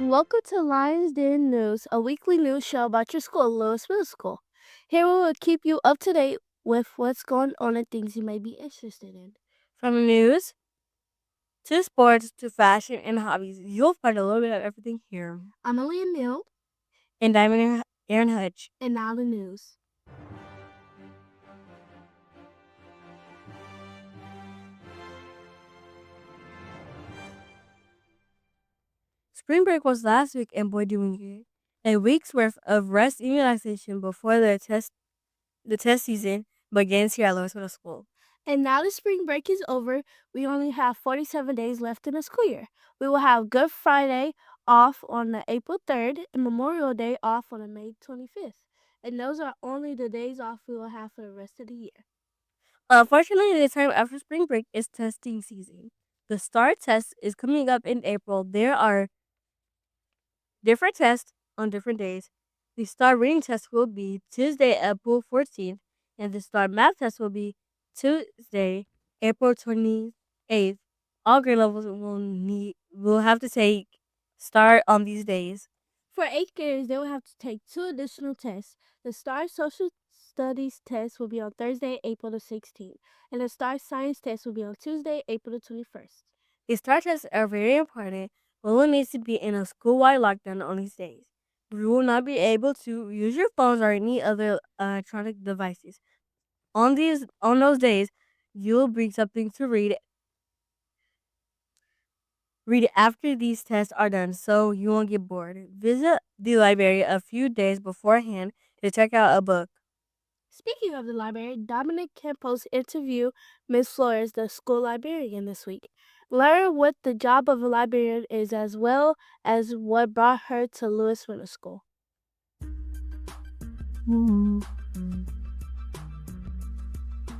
Welcome to Lions Den News, a weekly news show about your school, Lewis Middle School. Here we will keep you up to date with what's going on and things you may be interested in. From the news to sports to fashion and hobbies, you'll find a little bit of everything here. I'm Aaliyah Neal. And I'm Aaron Hutch. And now the news. Spring break was last week and boy doing good. A week's worth of rest and relaxation before the test season begins here at Lewis Middle School. And now the spring break is over, we only have 47 days left in the school year. We will have Good Friday off on the April 3rd and Memorial Day off on the May 25th. And those are only the days off we will have for the rest of the year. Unfortunately, the time after spring break is testing season. The STAR test is coming up in April. There are different tests on different days. The STAR reading test will be Tuesday, April 14th, and the STAR math test will be Tuesday, April 28th. All grade levels will have to take STAR on these days. For 8th graders, they will have to take 2 additional tests. The STAR Social Studies test will be on Thursday, April the 16th, and the STAR Science test will be on Tuesday, April the 21st. The STAR tests are very important. Lulu needs to be in a school-wide lockdown on these days. You will not be able to use your phones or any other electronic devices. On those days, you'll bring something to read. Read after these tests are done so you won't get bored. Visit the library a few days beforehand to check out a book. Speaking of the library, Dominic Campos interviewed Ms. Flores, the school librarian, this week. Learn what the job of a librarian is as well as what brought her to Lewis Middle School.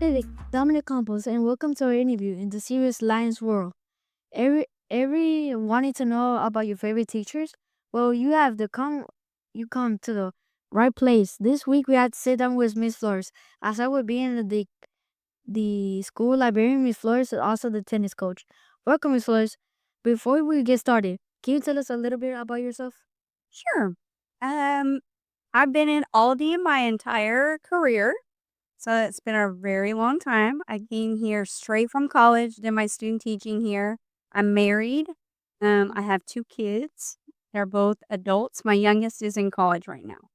Hey, Dominic Campos, and welcome to our interview in the series Lions World. Every wanting to know about your favorite teachers? Well, you come to the right place. This week we had to sit down with Miss Flores, as I would be in the school librarian. Miss Flores is also the tennis coach. Welcome, Miss Flores. Before we get started, can you tell us a little bit about yourself? Sure. Um, I've been in Aldi my entire career, so it's been a very long time. I came here straight from college, did my student teaching here. I'm married. I have 2 kids. They're both adults. My youngest is in college right now.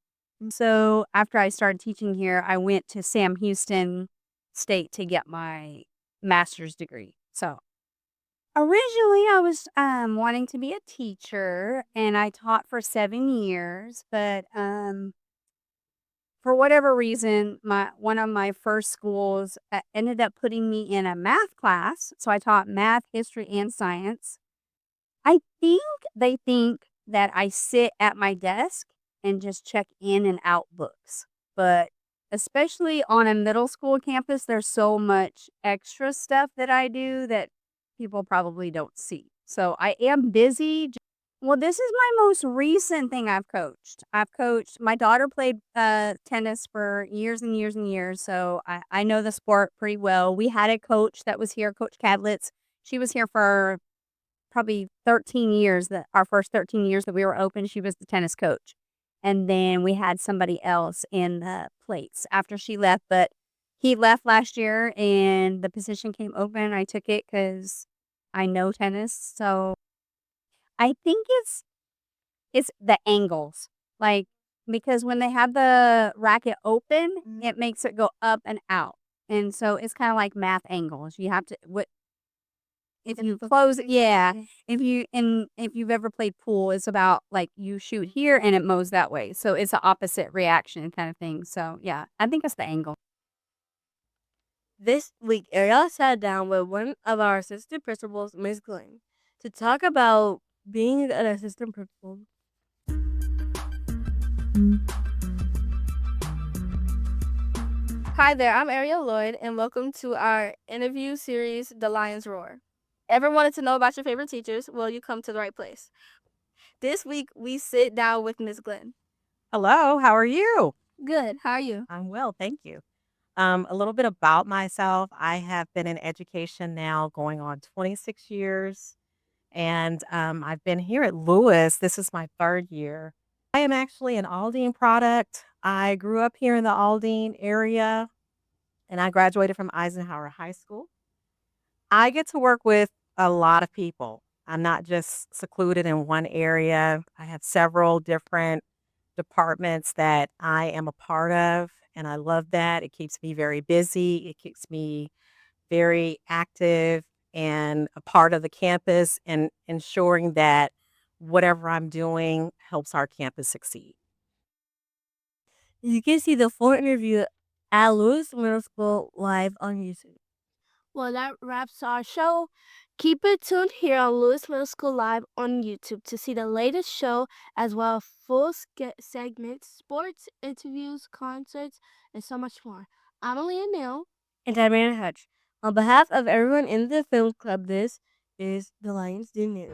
So after I started teaching here, I went to Sam Houston State to get my master's degree. So originally, I was, wanting to be a teacher, and I taught for 7 years, but, for whatever reason, my one of my first schools, ended up putting me in a math class, so I taught math, history, and science. I think they think that I sit at my desk and just check in and out books, but especially on a middle school campus, there's so much extra stuff that I do that people probably don't see. So I am busy. Well, this is my most recent thing I've coached. My daughter played tennis for years and years and years, so I know the sport pretty well. We had a coach that was here, Coach Cadlitz. She was here for probably 13 years, that our first 13 years that we were open, she was the tennis coach. And then we had somebody else in the plates after she left, but he left last year and the position came open. I took it because I know tennis. So I think it's the angles. Like, because when they have the racket open, it makes it go up and out. And so it's kind of like math angles. You have to if you close it, yeah. If you've ever played pool, it's about like you shoot here and it mows that way. So it's an opposite reaction kind of thing. So yeah, I think it's the angle. This week, Ariel sat down with one of our assistant principals, Ms. Glenn, to talk about being an assistant principal. Hi there, I'm Ariel Lloyd, and welcome to our interview series, The Lion's Roar. Ever wanted to know about your favorite teachers? Well, you come to the right place. This week, we sit down with Ms. Glenn. Hello, how are you? Good, how are you? I'm well, thank you. A little bit about myself. I have been in education now going on 26 years, And I've been here at Lewis. This is my third year. I am actually an Aldine product. I grew up here in the Aldine area and I graduated from Eisenhower High School. I get to work with a lot of people. I'm not just secluded in one area. I have several different departments that I am a part of, and I love that. It keeps me very busy. It keeps me very active and a part of the campus and ensuring that whatever I'm doing helps our campus succeed. You can see the full interview at Lewis Middle School live on YouTube. Well, that wraps our show. Keep it tuned here on Lewis Middle School Live on YouTube to see the latest show as well as full segments, sports, interviews, concerts, and so much more. I'm Aaliyah Neal. And I'm Anna Hutch. On behalf of everyone in the film club, this is the Lions Do News.